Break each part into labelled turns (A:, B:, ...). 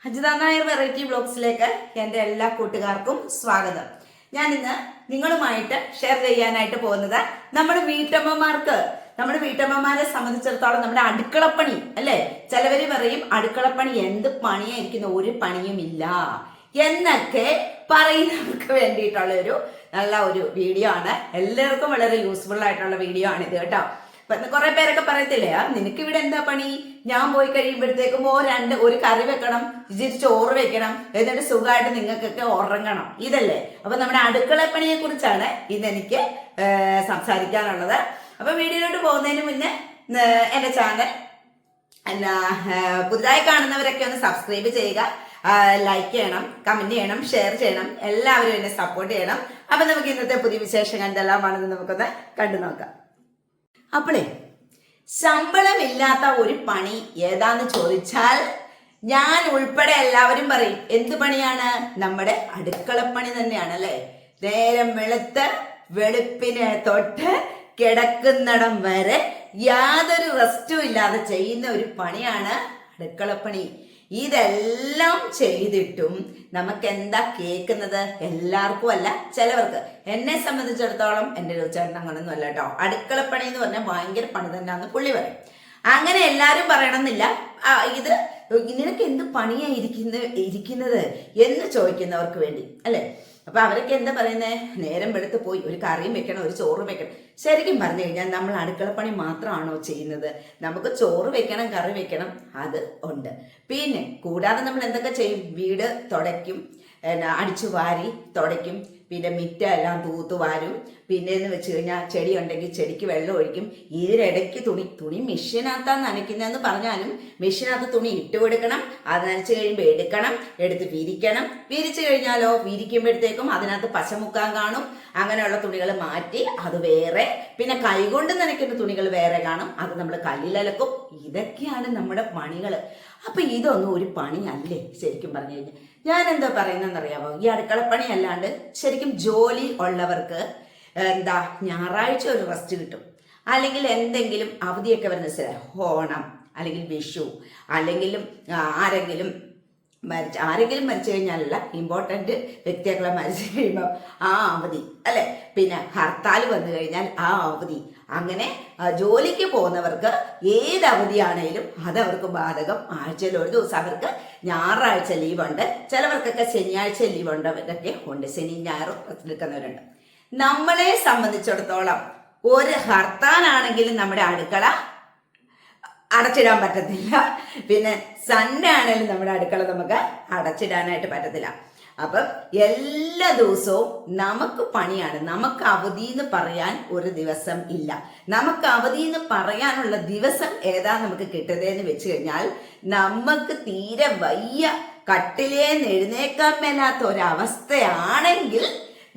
A: Ajitha Nair variety ബ്ലോഗ്സിലേക്ക് എൻ്റെ എല്ലാ കൂട്ടുകാർക്കും സ്വാഗതം. ഞാൻ ഇന്ന് നിങ്ങളുമായിട്ട് ഷെയർ ചെയ്യാനായിട്ട് പോകുന്നത് നമ്മുടെ വീട്ടമ്മമാരെ സംബന്ധിച്ചിടത്തോളം നമ്മുടെ അടുക്കളപ്പണി അല്ലേ. ചിലവര് പറയും അടുക്കളപ്പണി എന്ത് പണിയായിരിക്കുന്ന, ഒരു പണിയും ഇല്ല എന്നൊക്കെ പറയുന്നവർക്ക് വേണ്ടിയിട്ടുള്ള നല്ല ഒരു വീഡിയോ ആണ്. എല്ലാവർക്കും വളരെ യൂസ്ഫുൾ ആയിട്ടുള്ള വീഡിയോ ആണ് ഇത് കേട്ടോ. കുറെ പേരൊക്കെ പറയത്തില്ലേ, നിനക്ക് ഇവിടെ എന്താ പണി, ഞാൻ പോയി കഴിയുമ്പോഴത്തേക്കും ഒരു കറി വെക്കണം, ഇച്ചിരി ചോറ് വെക്കണം, എന്നിട്ട് സുഖമായിട്ട് നിങ്ങൾക്കൊക്കെ ഉറങ്ങണം, ഇതല്ലേ. അപ്പൊ നമ്മുടെ അടുക്കളപ്പണിയെ കുറിച്ചാണ് ഇന്നെനിക്ക് സംസാരിക്കാനുള്ളത്. അപ്പൊ വീഡിയോയിലോട്ട് പോകുന്നതിന് മുന്നേ എന്റെ ചാനൽ പുതുതായി കാണുന്നവരൊക്കെ ഒന്ന് സബ്സ്ക്രൈബ് ചെയ്യുക, ലൈക്ക് ചെയ്യണം, കമന്റ് ചെയ്യണം, ഷെയർ ചെയ്യണം, എല്ലാവരും എന്നെ സപ്പോർട്ട് ചെയ്യണം. അപ്പൊ നമുക്ക് ഇന്നത്തെ പുതിയ വിശേഷങ്ങൾ എന്തെല്ലാമാണെന്ന് നമുക്കൊന്ന് കണ്ടു നോക്കാം. അപ്പോളേ, ശമ്പളമില്ലാത്ത ഒരു പണി ഏതാന്ന് ചോദിച്ചാൽ ഞാൻ ഉൾപ്പെടെ എല്ലാവരും പറയും എന്ത് പണിയാണ്, നമ്മുടെ അടുക്കളപ്പണി തന്നെയാണ് അല്ലേ. നേരം വെളുപ്പിനെ തൊട്ട് കിടക്കുന്നിടം വരെ യാതൊരു റെസ്റ്റും ഇല്ലാതെ ചെയ്യുന്ന ഒരു പണിയാണ് അടുക്കളപ്പണി. ഇതെല്ലാം ചെയ്തിട്ടും നമുക്ക് എന്താ കേൾക്കുന്നത്, എല്ലാവർക്കും അല്ല, ചിലവർക്ക്. എന്നെ സംബന്ധിച്ചിടത്തോളം എൻ്റെ ചേട്ടൻ അങ്ങനൊന്നും അല്ല കേട്ടോ. അടുക്കളപ്പണി എന്ന് പറഞ്ഞാൽ ഭയങ്കര പണി തന്നെയാന്ന് പുള്ളി പറയും. അങ്ങനെ എല്ലാവരും പറയണമെന്നില്ല. ഇത് നിനക്ക് എന്ത് പണിയാ ഇരിക്കുന്നത് എന്ന് ചോദിക്കുന്നവർക്ക് വേണ്ടി അല്ലെ. അപ്പൊ അവരൊക്കെ എന്താ പറയുന്നേ, നേരം വെളുത്ത് പോയി ഒരു കറിയും വെക്കണം, ഒരു ചോറും വെക്കണം. ശരിക്കും പറഞ്ഞു കഴിഞ്ഞാൽ നമ്മൾ അടുക്കളപ്പണി മാത്രമാണോ ചെയ്യുന്നത്? നമുക്ക് ചോറ് വെക്കണം, കറി വെക്കണം, അത് ഉണ്ട്. പിന്നെ കൂടാതെ നമ്മൾ എന്തൊക്കെ ചെയ്യും, വീട് തുടയ്ക്കും, അടിച്ചു വാരി തുടയ്ക്കും, പിന്നെ മിറ്റെല്ലാം തൂത്തുവാരും, പിന്നെ എന്ന് വെച്ച് കഴിഞ്ഞാൽ ചെടി ഉണ്ടെങ്കിൽ ചെടിക്ക് വെള്ളം ഒഴിക്കും. ഇതിനിടയ്ക്ക് തുണി മെഷീനകത്താണ് നനയ്ക്കുന്നതെന്ന് പറഞ്ഞാലും മെഷീനകത്ത് തുണി ഇട്ട് കൊടുക്കണം. അത് നനച്ച് കഴിയുമ്പോൾ എടുക്കണം, എടുത്ത് വിരിക്കണം. വിരിച്ചു കഴിഞ്ഞാലോ വിരിക്കുമ്പോഴത്തേക്കും അതിനകത്ത് പശമുക്കാൻ കാണും. അങ്ങനെയുള്ള തുണികൾ മാറ്റി അത് വേറെ, പിന്നെ കൈകൊണ്ട് നനയ്ക്കുന്ന തുണികൾ വേറെ കാണും, അത് നമ്മൾ കല്ലിലലക്കും. ഇതൊക്കെയാണ് നമ്മുടെ പണികൾ. അപ്പൊ ഇതൊന്നും ഒരു പണിയല്ലേ ശരിക്കും പറഞ്ഞു കഴിഞ്ഞാൽ. ഞാൻ എന്താ പറയുന്നതെന്നറിയാമോ, ഈ അടുക്കളപ്പണി അല്ലാണ്ട് ശരിക്കും ജോലി ഉള്ളവർക്ക് ഞായറാഴ്ച ഒരു റെസ്റ്റ് കിട്ടും, അല്ലെങ്കിൽ എന്തെങ്കിലും അവധിയൊക്കെ വരുന്ന ഓണം അല്ലെങ്കിൽ വിഷു, അല്ലെങ്കിലും ആരെങ്കിലും മരിച്ചു കഴിഞ്ഞാലല്ല, ഇമ്പോർട്ടൻ്റ് വ്യക്തികളെ മരിച്ചു കഴിയുമ്പോൾ ആ അവധി അല്ലെ, പിന്നെ ഹർത്താൽ വന്നു കഴിഞ്ഞാൽ ആ അവധി. അങ്ങനെ ജോലിക്ക് പോകുന്നവർക്ക് ഏത് അവധിയാണേലും അത് അവർക്ക് ബാധകം. ആഴ്ചയിൽ ഒരു ദിവസം അവർക്ക് ഞായറാഴ്ച ലീവുണ്ട്, ചിലവർക്കൊക്കെ ശനിയാഴ്ച ലീവുണ്ട്, ഇതൊക്കെ ഉണ്ട്. ശനി ഞായറും എടുക്കുന്നവരുണ്ട്. നമ്മളെ സംബന്ധിച്ചിടത്തോളം ഒരു ഹർത്താലാണെങ്കിലും നമ്മുടെ അടുക്കള അടച്ചിടാൻ പറ്റത്തില്ല. പിന്നെ സൺഡേ ആണെങ്കിലും നമ്മുടെ അടുക്കള നമുക്ക് അടച്ചിടാനായിട്ട് പറ്റത്തില്ല. അപ്പം എല്ലാ ദിവസവും നമുക്ക് പണിയാണ്. നമുക്ക് അവധി എന്ന് പറയാൻ ഒരു ദിവസം ഇല്ല. നമുക്ക് അവധി എന്ന് പറയാനുള്ള ദിവസം ഏതാ നമുക്ക് കിട്ടുന്നതെന്ന് വെച്ച് കഴിഞ്ഞാൽ, നമുക്ക് തീരെ വയ്യ, കട്ടിലേന്ന് എഴുന്നേക്കാൻ മേലാത്ത ഒരവസ്ഥയാണെങ്കിൽ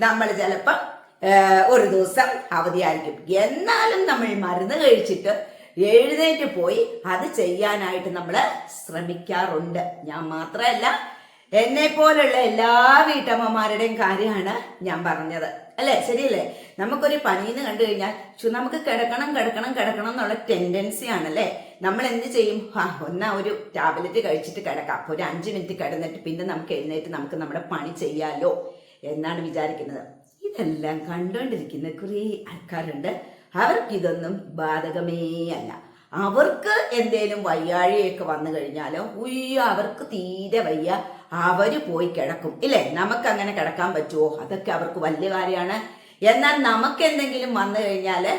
A: നമ്മൾ ചിലപ്പം ഒരു ദിവസം അവധിയായിരിക്കും. എന്നാലും നമ്മൾ മരുന്ന് കഴിച്ചിട്ട് എഴുന്നേറ്റ് പോയി അത് ചെയ്യാനായിട്ട് നമ്മൾ ശ്രമിക്കാറുണ്ട്. ഞാൻ മാത്രമല്ല, എന്നെ പോലുള്ള എല്ലാ വീട്ടമ്മമാരുടെയും കാര്യമാണ് ഞാൻ പറഞ്ഞത് അല്ലേ. ശരിയല്ലേ? നമുക്കൊരു പണിന്ന് കണ്ടു കഴിഞ്ഞാൽ നമുക്ക് കിടക്കണം എന്നുള്ള ടെൻഡൻസി ആണല്ലേ. നമ്മൾ എന്ത് ചെയ്യും, ഒരു ടാബ്ലറ്റ് കഴിച്ചിട്ട് കിടക്കാം, ഒരു 5 മിനിറ്റ് കിടന്നിട്ട് പിന്നെ നമുക്ക് എഴുന്നേറ്റ് നമുക്ക് നമ്മുടെ പണി ചെയ്യാലോ എന്നാണ് വിചാരിക്കുന്നത്. ഇതെല്ലാം കണ്ടുകൊണ്ടിരിക്കുന്ന കുറേ ആൾക്കാരുണ്ട്. അവർക്കിതൊന്നും ബാധകമേ അല്ല. അവർക്ക് എന്തേലും വയ്യാഴിയൊക്കെ വന്നു കഴിഞ്ഞാലോ അവർക്ക് തീരെ വയ്യ, അവര് പോയി കിടക്കും ഇല്ലേ. നമുക്ക് അങ്ങനെ കിടക്കാൻ പറ്റുമോ? അതൊക്കെ അവർക്ക് വലിയ കാര്യമാണ്. എന്നാൽ നമുക്ക് എന്തെങ്കിലും വന്നു കഴിഞ്ഞാല്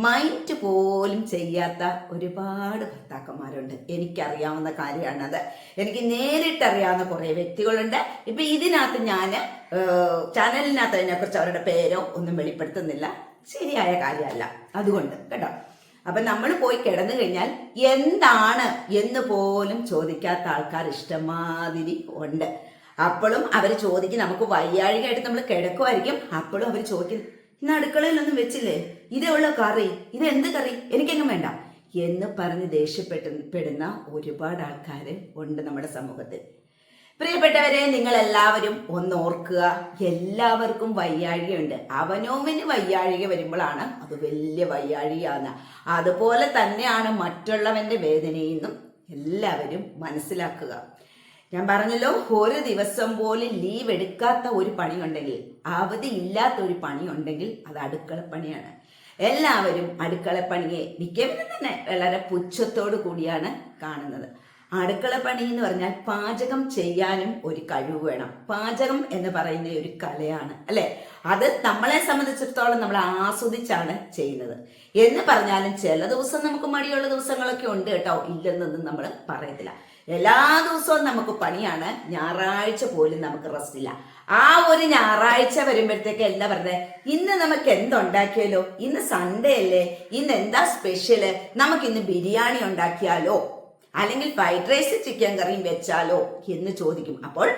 A: മൈൻഡ് പോലും ചെയ്യാത്ത ഒരുപാട് ഭർത്താക്കന്മാരുണ്ട്. എനിക്കറിയാവുന്ന കാര്യമാണത്. എനിക്ക് നേരിട്ടറിയാവുന്ന കുറെ വ്യക്തികളുണ്ട്. ഇപ്പൊ ഇതിനകത്ത് ഞാൻ ചാനലിനകത്ത് അതിനെക്കുറിച്ച് അവരുടെ പേരോ ഒന്നും വെളിപ്പെടുത്തുന്നില്ല, ശരിയായ കാര്യമല്ല. അതുകൊണ്ട് കേട്ടോ. അപ്പൊ നമ്മൾ പോയി കിടന്നു കഴിഞ്ഞാൽ എന്താണ് എന്ന് പോലും ചോദിക്കാത്ത ആൾക്കാർ ഇഷ്ടമാതിരി ഉണ്ട്. അപ്പോഴും അവർ ചോദിക്കും, നമുക്ക് വയ്യാഴികയായിട്ട് നമ്മൾ കിടക്കുമായിരിക്കും, അപ്പോഴും അവർ ചോദിക്കും, ഇന്ന് അടുക്കളയിലൊന്നും വെച്ചില്ലേ, ഇതേ ഉള്ള കറി, ഇത് എന്ത് കറി, എനിക്കെങ്ങും വേണ്ട എന്ന് പറഞ്ഞ് ദേഷ്യപ്പെടുന്ന ഒരുപാട് ആൾക്കാർ ഉണ്ട് നമ്മുടെ സമൂഹത്തിൽ. പ്രിയപ്പെട്ടവരെ, നിങ്ങൾ എല്ലാവരും ഒന്ന് ഓർക്കുക, എല്ലാവർക്കും വയ്യാഴികയുണ്ട്. അവനോവിന് വയ്യാഴിക വരുമ്പോഴാണ് അത് വലിയ വയ്യാഴികയാണ്. അതുപോലെ തന്നെയാണ് മറ്റുള്ളവന്റെ വേദനയെന്നും എല്ലാവരും മനസ്സിലാക്കുക. ഞാൻ പറഞ്ഞല്ലോ, ഒരു ദിവസം പോലും ലീവ് എടുക്കാത്ത ഒരു പണിയുണ്ടെങ്കിൽ, അവധി ഇല്ലാത്ത ഒരു പണിയുണ്ടെങ്കിൽ അത് അടുക്കളപ്പണിയാണ്. എല്ലാവരും അടുക്കളപ്പണിയെ മിക്കവരും തന്നെ വളരെ പുച്ഛത്തോടു കൂടിയാണ് കാണുന്നത്. അടുക്കളപ്പണി എന്ന് പറഞ്ഞാൽ പാചകം ചെയ്യാനും ഒരു കഴിവ് വേണം. പാചകം എന്ന് പറയുന്ന ഒരു കലയാണ്, അല്ലെ? അത് നമ്മളെ സംബന്ധിച്ചിടത്തോളം നമ്മൾ ആസ്വദിച്ചാണ് ചെയ്യുന്നത്. എന്ന് പറഞ്ഞാലും ചില ദിവസം നമുക്ക് മടിയുള്ള ദിവസങ്ങളൊക്കെ ഉണ്ട് കേട്ടോ, ഇല്ലെന്നൊന്നും നമ്മൾ പറയത്തില്ല. എല്ലാ ദിവസവും നമുക്ക് പണിയാണ്. ഞായറാഴ്ച പോലും നമുക്ക് റെസ്റ്റ് ഇല്ല. ആ ഒരു ഞായറാഴ്ച വരുമ്പോഴത്തേക്ക് എന്താ പറഞ്ഞത്, ഇന്ന് നമുക്ക് എന്തുണ്ടാക്കിയാലോ, ഇന്ന് സൺഡേ അല്ലേ, ഇന്ന് എന്താ സ്പെഷ്യല്, നമുക്ക് ഇന്ന് ബിരിയാണി ഉണ്ടാക്കിയാലോ, അല്ലെങ്കിൽ ഫ്രൈഡ് റൈസ് ചിക്കൻ കറിയും വെച്ചാലോ എന്ന് ചോദിക്കും. അപ്പോൾ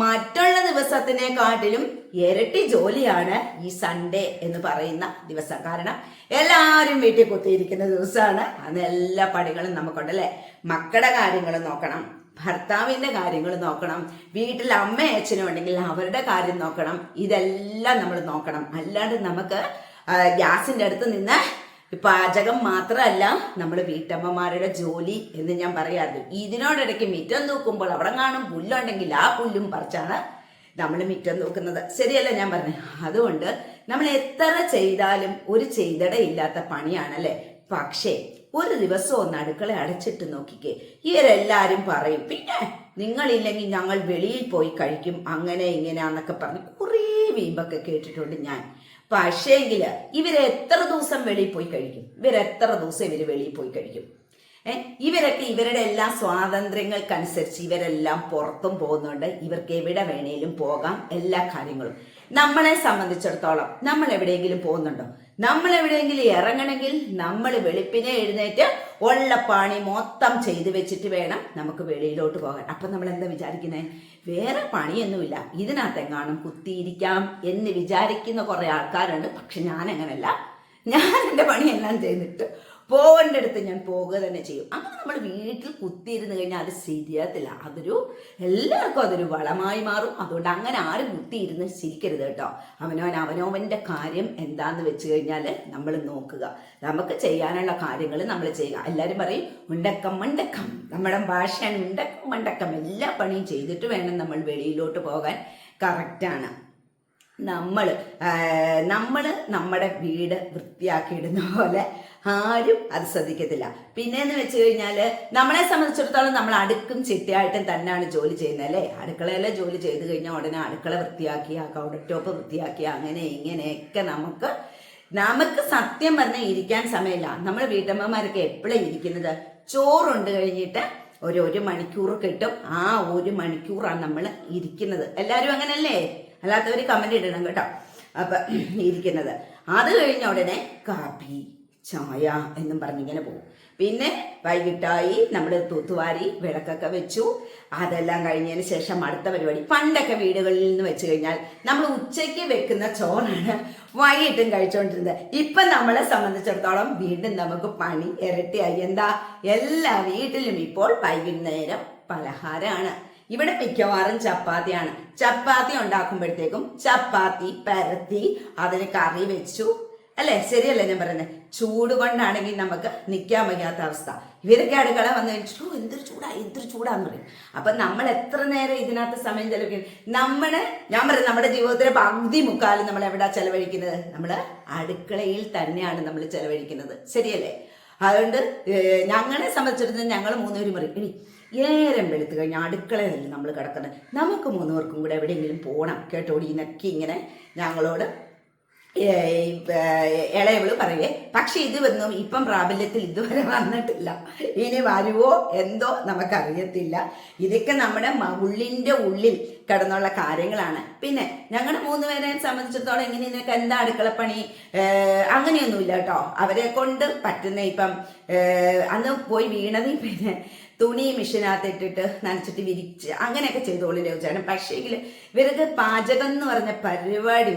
A: മറ്റുള്ള ദിവസത്തിനെക്കാട്ടിലും ഇരട്ടി ജോലിയാണ് ഈ സൺഡേ എന്ന് പറയുന്ന ദിവസം. കാരണം എല്ലാവരും വീട്ടിൽ കുത്തിയിരിക്കുന്ന ദിവസമാണ്. അന്ന് എല്ലാ പണികളും നമുക്കുണ്ടല്ലേ. മക്കളുടെ കാര്യങ്ങൾ നോക്കണം, ഭർത്താവിന്റെ കാര്യങ്ങൾ നോക്കണം, വീട്ടിൽ അമ്മയും അച്ഛനും ഉണ്ടെങ്കിൽ അവരുടെ കാര്യം നോക്കണം. ഇതെല്ലാം നമ്മൾ നോക്കണം. അല്ലാണ്ട് നമുക്ക് ഗ്യാസിന്റെ അടുത്ത് നിന്ന് പാചകം മാത്രമല്ല നമ്മൾ വീട്ടമ്മമാരുടെ ജോലി എന്ന് ഞാൻ പറയാറുണ്ട്. ഇതിനോടിടയ്ക്ക് മിറ്റം തൂക്കുമ്പോൾ അവിടെ കാണും പുല്ലുണ്ടെങ്കിൽ ആ പുല്ലും പറിച്ചാണ് നമ്മൾ മിറ്റം തൂക്കുന്നത്. ശരിയല്ല ഞാൻ പറഞ്ഞു? അതുകൊണ്ട് നമ്മൾ എത്ര ചെയ്താലും ഒരു ചെയ്തടയില്ലാത്ത പണിയാണല്ലേ. പക്ഷേ ഒരു ദിവസം ഒന്ന് അടുക്കള അടച്ചിട്ട് നോക്കിക്കേ, ഇവരെല്ലാരും പറയും പിന്നെ നിങ്ങളില്ലെങ്കിൽ ഞങ്ങൾ വെളിയിൽ പോയി കഴിക്കും, അങ്ങനെ ഇങ്ങനെയാന്നൊക്കെ പറഞ്ഞ് കുറേ വീമ്പൊക്കെ കേട്ടിട്ടുണ്ട് ഞാൻ. പക്ഷേങ്കില് ഇവരെത്ര ദിവസം വെളിയിൽ പോയി കഴിക്കും? ഇവരെത്ര ദിവസം ഇവര് വെളിയിൽ പോയി കഴിക്കും? ഇവരൊക്കെ ഇവരുടെ എല്ലാ സ്വാതന്ത്ര്യങ്ങൾക്കനുസരിച്ച് ഇവരെല്ലാം പുറത്തും പോകുന്നുണ്ട്. ഇവർക്ക് എവിടെ വേണേലും പോകാം, എല്ലാ കാര്യങ്ങളും. നമ്മളെ സംബന്ധിച്ചിടത്തോളം നമ്മൾ എവിടെയെങ്കിലും പോകുന്നുണ്ടോ? നമ്മൾ എവിടെയെങ്കിലും ഇറങ്ങണമെങ്കിൽ നമ്മൾ വെളുപ്പിനെ എഴുന്നേറ്റ് ഉള്ള പണി മൊത്തം ചെയ്തു വെച്ചിട്ട് വേണം നമുക്ക് വെളിയിലോട്ട് പോകാൻ. അപ്പൊ നമ്മൾ എന്താ വിചാരിക്കുന്നത്? വേറെ പണിയൊന്നുമില്ല, ഇതിനകത്തെങ്ങാനും കുത്തിയിരിക്കാം എന്ന് വിചാരിക്കുന്ന കുറെ ആൾക്കാരുണ്ട്. പക്ഷെ ഞാൻ അങ്ങനല്ല. ഞാൻ എൻ്റെ പണിയെല്ലാം ചെയ്തിട്ട് പോകേണ്ടടുത്ത് ഞാൻ പോകുക തന്നെ ചെയ്യും. അങ്ങനെ നമ്മൾ വീട്ടിൽ കുത്തിയിരുന്ന് കഴിഞ്ഞാൽ അത് ശരിയാത്തില്ല. എല്ലാവർക്കും അതൊരു വളമായി മാറും. അതുകൊണ്ട് അങ്ങനെ ആരും കുത്തിയിരുന്ന് ശരിക്കരുത് കേട്ടോ. അവനവൻ്റെ കാര്യം എന്താന്ന് വെച്ച് കഴിഞ്ഞാൽ നമ്മൾ നോക്കുക. നമുക്ക് ചെയ്യാനുള്ള കാര്യങ്ങൾ നമ്മൾ ചെയ്യുക. എല്ലാവരും പറയും ഉണ്ടക്കം മണ്ടക്കം, നമ്മുടെ ഭാഷയാണ് ഉണ്ടക്കം മണ്ടക്കം. എല്ലാ പണിയും ചെയ്തിട്ട് വേണം നമ്മൾ വെളിയിലോട്ട് പോകാൻ. കറക്റ്റാണ്. നമ്മൾ നമ്മുടെ വീട് വൃത്തിയാക്കിയിടുന്ന പോലെ ആരും അത് ശ്രദ്ധിക്കത്തില്ല. പിന്നെന്ന് വെച്ച് കഴിഞ്ഞാൽ നമ്മളെ സംബന്ധിച്ചിടത്തോളം നമ്മൾ അടുക്കും ചിട്ടയായിട്ടും തന്നെയാണ് ജോലി ചെയ്യുന്നത്, അല്ലേ? അടുക്കളയിലെ ജോലി ചെയ്ത് കഴിഞ്ഞാൽ ഉടനെ അടുക്കള വൃത്തിയാക്കി, ആ കൗണ്ടർ ടോപ്പ് വൃത്തിയാക്കി, അങ്ങനെ ഇങ്ങനെയൊക്കെ നമുക്ക് സത്യം പറഞ്ഞാൽ ഇരിക്കാൻ സമയമില്ല. നമ്മൾ വീട്ടമ്മമാരൊക്കെ എപ്പോഴും ഇരിക്കുന്നത്, ചോറുണ്ട് കഴിഞ്ഞിട്ട് ഒരു മണിക്കൂർ കിട്ടും. ആ ഒരു മണിക്കൂറാണ് നമ്മൾ ഇരിക്കുന്നത്. എല്ലാവരും അങ്ങനല്ലേ? അല്ലാത്തവർ കമന്റ് ഇടണം കേട്ടോ. അപ്പൊ ഇരിക്കുന്നത്, അത് കഴിഞ്ഞ ഉടനെ കാപ്പി ചായ എന്നും പറഞ്ഞിങ്ങനെ പോകും. പിന്നെ വൈകിട്ടായി നമ്മൾ തൂത്തുവാരി വിളക്കൊക്കെ വെച്ചു. അതെല്ലാം കഴിഞ്ഞതിന് ശേഷം അടുത്ത പരിപാടി. പണ്ടൊക്കെ വീടുകളിൽ നിന്ന് വെച്ച് കഴിഞ്ഞാൽ നമ്മൾ ഉച്ചയ്ക്ക് വെക്കുന്ന ചോറാണ് വൈകിട്ടും കഴിച്ചുകൊണ്ടിരുന്നത്. ഇപ്പൊ നമ്മളെ സംബന്ധിച്ചിടത്തോളം വീണ്ടും നമുക്ക് പണി ഇരട്ടിയായി. എന്താ? എല്ലാ വീട്ടിലും ഇപ്പോൾ വൈകുന്നേരം പലഹാരമാണ്. ഇവിടെ മിക്കവാറും ചപ്പാത്തിയാണ്. ചപ്പാത്തി ഉണ്ടാക്കുമ്പോഴത്തേക്കും ചപ്പാത്തി പരത്തി അതിന് കറി വെച്ചു, അല്ലെ? ശരിയല്ലേ ഞാൻ പറയുന്നത്? ചൂട് കൊണ്ടാണെങ്കിൽ നമുക്ക് നിൽക്കാൻ വയ്യാത്ത അവസ്ഥ. ഇവരൊക്കെ അടുക്കള വന്നു കഴിഞ്ഞിട്ട് എന്തൊരു ചൂടാന്ന് പറയും. അപ്പൊ നമ്മൾ എത്ര നേരം ഇതിനകത്ത് സമയം ചെലവഴിക്കും? ഞാൻ പറയുന്നത് നമ്മുടെ ജീവിതത്തിലെ പകുതി മുക്കാലും നമ്മൾ എവിടാ ചെലവഴിക്കുന്നത്? നമ്മൾ അടുക്കളയിൽ തന്നെയാണ് നമ്മൾ ചെലവഴിക്കുന്നത്. ശരിയല്ലേ? അതുകൊണ്ട് ഞങ്ങളെ സംബന്ധിച്ചിടത്തോളം ഞങ്ങൾ മൂന്നുപേരും പറയും, ഏരം വെളുത്ത് കഴിഞ്ഞാൽ അടുക്കളയിലല്ലേ നമ്മൾ കിടക്കുന്നത്, നമുക്ക് മൂന്നുപേർക്കും കൂടെ എവിടെയെങ്കിലും പോകണം കേട്ടോടി എന്നൊക്കെ ഇങ്ങനെ ഞങ്ങളോട് ഇളയവള് പറയേ. പക്ഷെ ഇതൊന്നും ഇപ്പം പ്രാബല്യത്തിൽ ഇതുവരെ വന്നിട്ടില്ല. ഇനി വരുവോ എന്തോ നമുക്കറിയത്തില്ല. ഇതൊക്കെ നമ്മുടെ ഉള്ളിൻ്റെ ഉള്ളിൽ കിടന്നുള്ള കാര്യങ്ങളാണ്. പിന്നെ ഞങ്ങളുടെ മൂന്നുപേരെ സംബന്ധിച്ചിടത്തോളം ഇങ്ങനെ ഇതിനൊക്കെ എന്താ അടുക്കളപ്പണി അങ്ങനെയൊന്നുമില്ല കേട്ടോ. അവരെ കൊണ്ട് പറ്റുന്ന ഇപ്പം അന്ന് പോയി വീണത് പിന്നെ തുണി മെഷീനകത്ത് ഇട്ടിട്ട് നനച്ചിട്ട് വിരിച്ച് അങ്ങനെയൊക്കെ ചെയ്തോളൂ ലഭിച്ചാണ്. പക്ഷേങ്കിൽ ഇവർക്ക് പാചകം എന്ന് പറഞ്ഞ പരിപാടി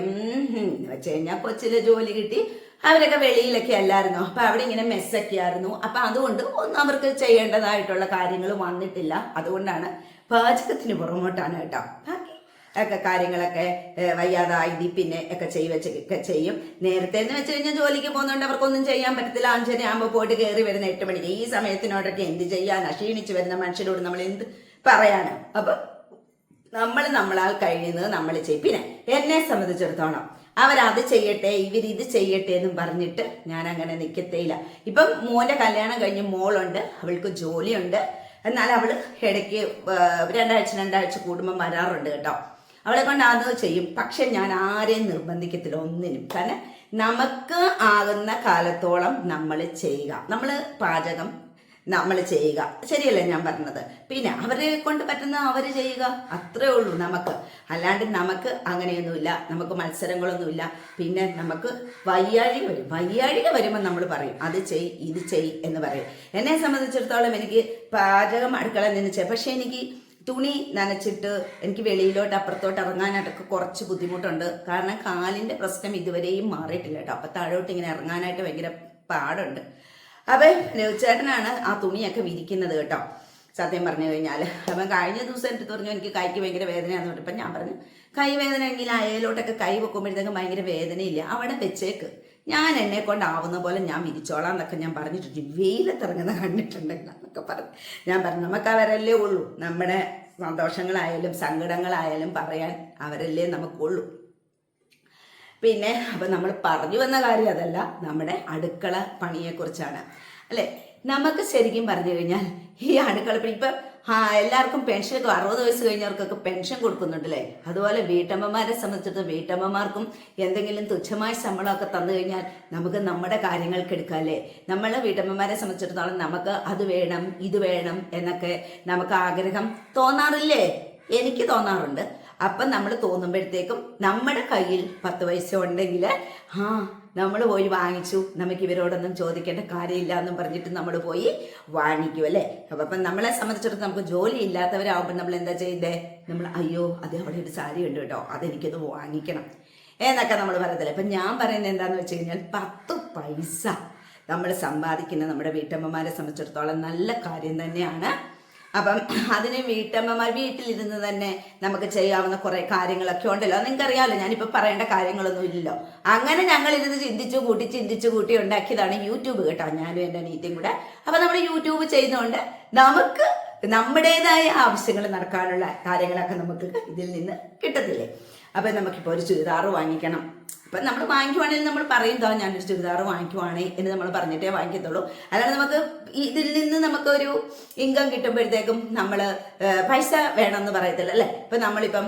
A: വെച്ച് കഴിഞ്ഞാൽ കൊച്ചിലെ ജോലി കിട്ടി. അവരൊക്കെ വെളിയിലൊക്കെ അല്ലായിരുന്നു. അപ്പൊ അവിടെ ഇങ്ങനെ മെസ്സൊക്കെ ആയിരുന്നു. അപ്പൊ അതുകൊണ്ട് ഒന്നും അവർക്ക് ചെയ്യേണ്ടതായിട്ടുള്ള കാര്യങ്ങൾ വന്നിട്ടില്ല. അതുകൊണ്ടാണ് പാചകത്തിന് പുറമോട്ടാണ് കേട്ടോ. ഒക്കെ കാര്യങ്ങളൊക്കെ വയ്യാതായി പിന്നെ ഒക്കെ ചെയ്യും. നേരത്തെ എന്ന് വെച്ച് കഴിഞ്ഞാൽ ജോലിക്ക് പോകുന്നതുകൊണ്ട് അവർക്കൊന്നും ചെയ്യാൻ പറ്റത്തില്ല. 5:30 ആകുമ്പോൾ പോയിട്ട് കയറി വരുന്ന 8 മണിക്ക്. ഈ സമയത്തിനോടൊക്കെ എന്ത് ചെയ്യാൻ? ക്ഷീണിച്ച് വരുന്ന മനുഷ്യരോട് നമ്മൾ എന്ത് പറയാനും. അപ്പൊ നമ്മൾ നമ്മളാൽ കഴിയുന്നത് നമ്മൾ ചെയ്യും. പിന്നെ എന്നെ സംബന്ധിച്ചിടത്തോളം അവരത് ചെയ്യട്ടെ ഇവരിത് ചെയ്യട്ടെ എന്നും പറഞ്ഞിട്ട് ഞാൻ അങ്ങനെ നിൽക്കത്തേയില്ല. ഇപ്പം മോന്റെ കല്യാണം കഴിഞ്ഞ് മോളുണ്ട്, അവൾക്ക് ജോലിയുണ്ട്. എന്നാൽ അവള് ഇടയ്ക്ക് രണ്ടാഴ്ച കൂടുമ്പോൾ വരാറുണ്ട് കേട്ടോ. അവളെ കൊണ്ട് അത് ചെയ്യും. പക്ഷെ ഞാൻ ആരെയും നിർബന്ധിക്കത്തില്ല ഒന്നിനും. കാരണം നമുക്ക് ആകുന്ന കാലത്തോളം നമ്മൾ ചെയ്യുക, നമ്മൾ പാചകം നമ്മൾ ചെയ്യുക, ശരിയല്ലേ ഞാൻ പറഞ്ഞത്. പിന്നെ അവരെ കൊണ്ട് പറ്റുന്ന അവർ ചെയ്യുക, അത്രേ ഉള്ളൂ നമുക്ക്. അല്ലാണ്ട് നമുക്ക് അങ്ങനെയൊന്നുമില്ല, നമുക്ക് മത്സരങ്ങളൊന്നുമില്ല. പിന്നെ നമുക്ക് വയ്യാഴിക വരുമ്പോൾ നമ്മൾ പറയും അത് ചെയ് ഇത് ചെയ് എന്ന് പറയും. എന്നെ സംബന്ധിച്ചിടത്തോളം എനിക്ക് പാചകം അടുക്കള നിന്ന് പക്ഷെ എനിക്ക് തുണി നനച്ചിട്ട് എനിക്ക് വെളിയിലോട്ട് അപ്പുറത്തോട്ട് ഇറങ്ങാനായിട്ടൊക്കെ കുറച്ച് ബുദ്ധിമുട്ടുണ്ട്. കാരണം കാലിൻ്റെ പ്രശ്നം ഇതുവരെയും മാറിയിട്ടില്ല കേട്ടോ. അപ്പം താഴോട്ട് ഇങ്ങനെ ഇറങ്ങാനായിട്ട് ഭയങ്കര പാടുണ്ട്. അപ്പം രവിചേട്ടനാണ് ആ തുണിയൊക്കെ വിരിക്കുന്നത് കേട്ടോ, സത്യം പറഞ്ഞു കഴിഞ്ഞാൽ. അപ്പം കഴിഞ്ഞ ദിവസം എടുത്ത് പറഞ്ഞു എനിക്ക് കൈക്ക് ഭയങ്കര വേദനയാണെന്ന് പറഞ്ഞപ്പോൾ ഞാൻ പറഞ്ഞു കൈ വേദന എങ്കിൽ അയലോട്ടൊക്കെ കൈ വെക്കുമ്പോഴത്തേക്കും ഭയങ്കര വേദനയില്ല, അവിടെ വെച്ചേക്ക്, ഞാൻ എന്നെ കൊണ്ടാവുന്ന പോലെ ഞാൻ വിരിച്ചോളാം എന്നൊക്കെ ഞാൻ പറഞ്ഞിട്ടുണ്ട്. വെയിലത്തിറങ്ങുന്ന കണ്ടിട്ടുണ്ടെങ്കിൽ എന്നൊക്കെ പറഞ്ഞു. ഞാൻ പറഞ്ഞു നമുക്ക് അവരല്ലേ ഉള്ളൂ, നമ്മുടെ സന്തോഷങ്ങളായാലും സങ്കടങ്ങളായാലും പറയാൻ അവരല്ലേ നമുക്കുള്ളൂ. പിന്നെ അപ്പം നമ്മൾ പറഞ്ഞു വന്ന കാര്യം അതല്ല, നമ്മുടെ അടുക്കള പണിയെക്കുറിച്ചാണ് അല്ലേ. നമുക്ക് ശരിക്കും പറഞ്ഞു കഴിഞ്ഞാൽ ഈ അടുക്കള പണി ഇപ്പം എല്ലാവർക്കും പെൻഷനൊക്കെ 60 വയസ്സ് കഴിഞ്ഞവർക്കൊക്കെ പെൻഷൻ കൊടുക്കുന്നുണ്ടല്ലേ. അതുപോലെ വീട്ടമ്മമാരെ സംബന്ധിച്ചിടത്തോളം വീട്ടമ്മമാർക്കും എന്തെങ്കിലും തുച്ഛമായ ശമ്പളമൊക്കെ തന്നു കഴിഞ്ഞാൽ നമുക്ക് നമ്മുടെ കാര്യങ്ങൾക്ക് എടുക്കാമല്ലേ. നമ്മൾ വീട്ടമ്മമാരെ സംബന്ധിച്ചിടത്തോളം നമുക്ക് അത് വേണം ഇത് വേണം എന്നൊക്കെ നമുക്ക് ആഗ്രഹം തോന്നാറില്ലേ? എനിക്ക് തോന്നാറുണ്ട്. അപ്പം നമ്മൾ തോന്നുമ്പോഴത്തേക്കും നമ്മുടെ കയ്യിൽ 10 പൈസ ഉണ്ടെങ്കിൽ നമ്മൾ പോയി വാങ്ങിച്ചു, നമുക്ക് ഇവരോടൊന്നും ചോദിക്കേണ്ട കാര്യമില്ല എന്നും പറഞ്ഞിട്ട് നമ്മൾ പോയി വാങ്ങിക്കും അല്ലേ. അപ്പം നമ്മളെ സംബന്ധിച്ചിടത്തോളം നമുക്ക് ജോലി ഇല്ലാത്തവരാകുമ്പോൾ നമ്മൾ എന്താ ചെയ്തേ, നമ്മൾ അയ്യോ അത് അവിടെ ഒരു സാരി ഉണ്ട് കേട്ടോ, അതെനിക്കത് വാങ്ങിക്കണം എന്നൊക്കെ നമ്മൾ പറയത്തില്ല. അപ്പം ഞാൻ പറയുന്നത് എന്താണെന്ന് വെച്ച് കഴിഞ്ഞാൽ 10 പൈസ നമ്മൾ സമ്പാദിക്കുന്ന നമ്മുടെ വീട്ടമ്മമാരെ സംബന്ധിച്ചിടത്തോളം നല്ല കാര്യം തന്നെയാണ്. അപ്പം അതിന് വീട്ടമ്മമാർ വീട്ടിലിരുന്ന് തന്നെ നമുക്ക് ചെയ്യാവുന്ന കുറേ കാര്യങ്ങളൊക്കെ ഉണ്ടല്ലോ. നിങ്ങൾക്കറിയാമല്ലോ, ഞാനിപ്പോൾ പറയേണ്ട കാര്യങ്ങളൊന്നും ഇല്ലല്ലോ. അങ്ങനെ ഞങ്ങളിരുന്ന് ചിന്തിച്ചു കൂട്ടി ഉണ്ടാക്കിയതാണ് യൂട്യൂബ് കേട്ടോ, ഞാനും എൻ്റെ അനിയത്തിയും കൂടെ. അപ്പം നമ്മൾ യൂട്യൂബ് ചെയ്യുന്നതുകൊണ്ട് നമുക്ക് നമ്മുടേതായ ആവശ്യങ്ങൾ നടക്കാനുള്ള കാര്യങ്ങളൊക്കെ നമുക്ക് ഇതിൽ നിന്ന് കിട്ടത്തില്ലേ. അപ്പം നമുക്കിപ്പോൾ ഒരു ചുരിദാർ വാങ്ങിക്കണം, അപ്പം നമ്മൾ വാങ്ങിക്കുവാണെങ്കിൽ നമ്മൾ പറയും തോ ഞാനൊരു ചുരിദാർ വാങ്ങിക്കുവാണേ എന്ന് നമ്മൾ പറഞ്ഞിട്ടേ വാങ്ങിക്കത്തുള്ളൂ. അല്ലാതെ നമുക്ക് ഇതിൽ നിന്ന് നമുക്കൊരു ഇൻകം കിട്ടുമ്പോഴത്തേക്കും നമ്മൾ പൈസ വേണമെന്ന് പറയത്തില്ല അല്ലേ. ഇപ്പം നമ്മളിപ്പം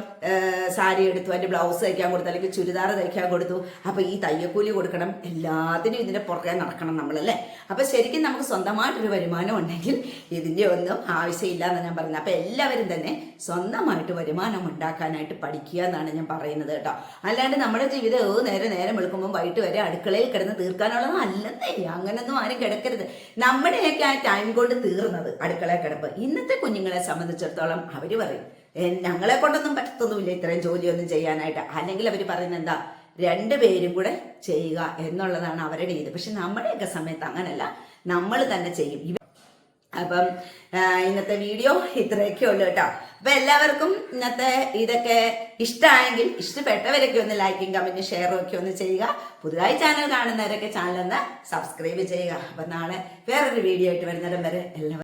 A: സാരി എടുത്തു, അതിൻ്റെ ബ്ലൗസ് തയ്ക്കാൻ കൊടുത്തു, അല്ലെങ്കിൽ ചുരിദാർ തയ്ക്കാൻ കൊടുത്തു, അപ്പോൾ ഈ തയ്യക്കൂലി കൊടുക്കണം, എല്ലാത്തിനും ഇതിൻ്റെ പുറകെ നടക്കണം നമ്മളല്ലേ. അപ്പോൾ ശരിക്കും നമുക്ക് സ്വന്തമായിട്ടൊരു വരുമാനം ഉണ്ടെങ്കിൽ ഇതിൻ്റെ ഒന്നും ആവശ്യമില്ല എന്നാണ് ഞാൻ പറയുന്നത്. അപ്പോൾ എല്ലാവരും തന്നെ സ്വന്തമായിട്ട് വരുമാനം ഉണ്ടാക്കാനായിട്ട് പഠിക്കുക എന്നാണ് ഞാൻ പറയുന്നത് കേട്ടോ. അല്ലാണ്ട് നമ്മുടെ ജീവിതം നേരം വെളുക്കുമ്പോൾ വൈകിട്ട് വരെ അടുക്കളയിൽ കിടന്ന് തീർക്കാനുള്ളത് അല്ലെന്നേ. അങ്ങനൊന്നും ആരും കിടക്കരുത്. നമ്മുടെയൊക്കെ ആ ടൈം കൊണ്ട് തീർന്നത് അടുക്കളയിൽ കിടപ്പ്. ഇന്നത്തെ കുഞ്ഞുങ്ങളെ സംബന്ധിച്ചിടത്തോളം അവർ പറയും ഞങ്ങളെ കൊണ്ടൊന്നും പറ്റത്തൊന്നുമില്ല ഇത്രയും ജോലിയൊന്നും ചെയ്യാനായിട്ട്. അല്ലെങ്കിൽ അവർ പറയുന്നത് എന്താ, 2 പേരും കൂടെ ചെയ്യുക എന്നുള്ളതാണ് അവരുടെ ഇത്. പക്ഷെ നമ്മുടെയൊക്കെ സമയത്ത് അങ്ങനല്ല, നമ്മൾ തന്നെ ചെയ്യും. അപ്പം ഇന്നത്തെ വീഡിയോ ഇത്രയൊക്കെ ഉള്ളൂ കേട്ടോ. അപ്പം എല്ലാവർക്കും ഇന്നത്തെ ഇതൊക്കെ ഇഷ്ടമായെങ്കിൽ ഇഷ്ടപ്പെട്ടവരൊക്കെ ഒന്ന് ലൈക്കും കമൻറ്റും ഷെയറും ഒക്കെ ഒന്ന് ചെയ്യുക. പുതുതായി ചാനൽ കാണുന്നവരൊക്കെ ചാനൽ ഒന്ന് സബ്സ്ക്രൈബ് ചെയ്യുക. അപ്പം നാളെ വേറൊരു വീഡിയോ ആയിട്ട് വരുന്നിടം വരെ എല്ലാവരും